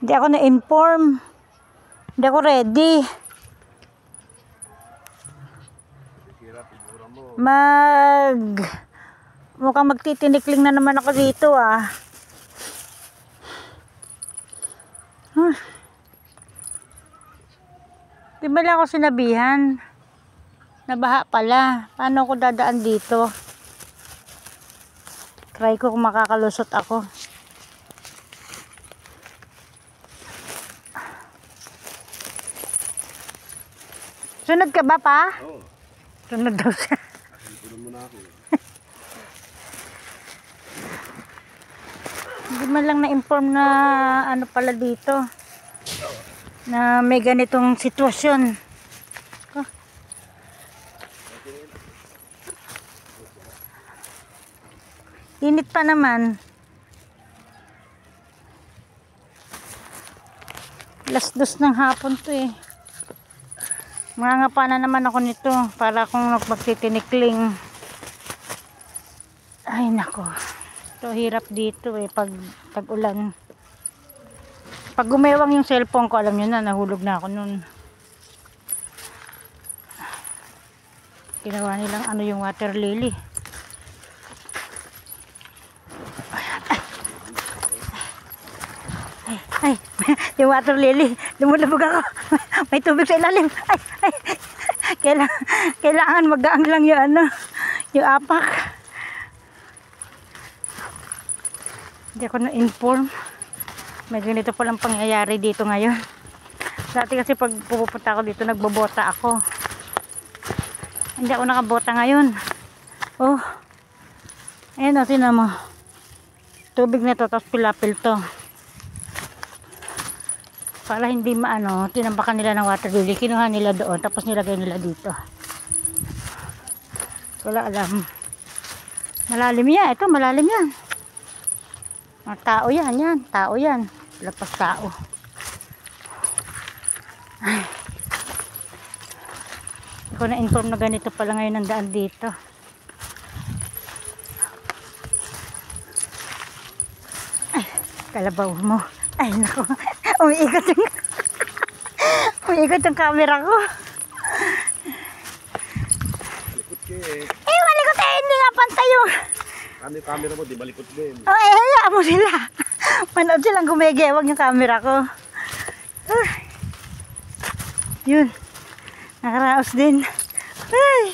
Hindi ako na-inform. Hindi ako ready. Mukhang magtitinikling na naman ako dito ah. Di ba lang ako sinabihan? Nabaha pala. Paano ako dadaan dito? Try ko kung makakalusot ako. Sunod ka ba pa? Oo. Sunod daw siya. Sunod mo na ako. Hindi man lang na-inform na ano pala dito. Na may ganitong sitwasyon. Oh. Init pa naman. Alas 2 ng hapon to eh. Mangangapa na naman ako nito para akong magtitinikling. Ay nako. Ito hirap dito eh pag tag-ulan. Pag gumewang yung cellphone ko, alam nyo na, nahulog na ako nun. Ginawa nilang ano yung water lily. Ay, yung water lily, lumulubog ako. May tubig sa ilalim. Ay. Kailangan magaang lang yung ano, yung apak. Hindi ako na-inform. May ganito palang pangyayari dito ngayon. Dati kasi pag pupunta ako dito, nagbobota ako. Hindi ako nakabota ngayon. Oh. Ayan o, tinan mo. Tubig na to, tapos pilapil to. Para hindi maano, tinampakan nila ng water lily. Kinuha nila doon, tapos nilagay nila dito. Wala alam. Malalim yan. Ito, malalim yan. Mga tao yan. Tao yan. Lapas tao. Ay. Hindi ko na-inform na ganito pala ngayon ang daan dito. Ay, kalabaw mo. Ay, naku. Umiikot yung camera ko. Malikot ka eh. Malikot eh. Hindi nga pantay yung... Ano yung camera mo? Di malikot din. Hayaan mo sila. Manood silang gumegewag yung camera ko. Yun. Nakaraos din. Ay.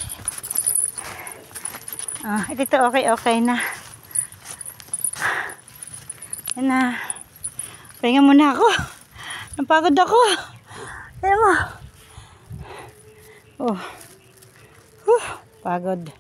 Ito okay na. Yan na. Pahinga muna ako. Napagod ako. Ayan mo. Pagod.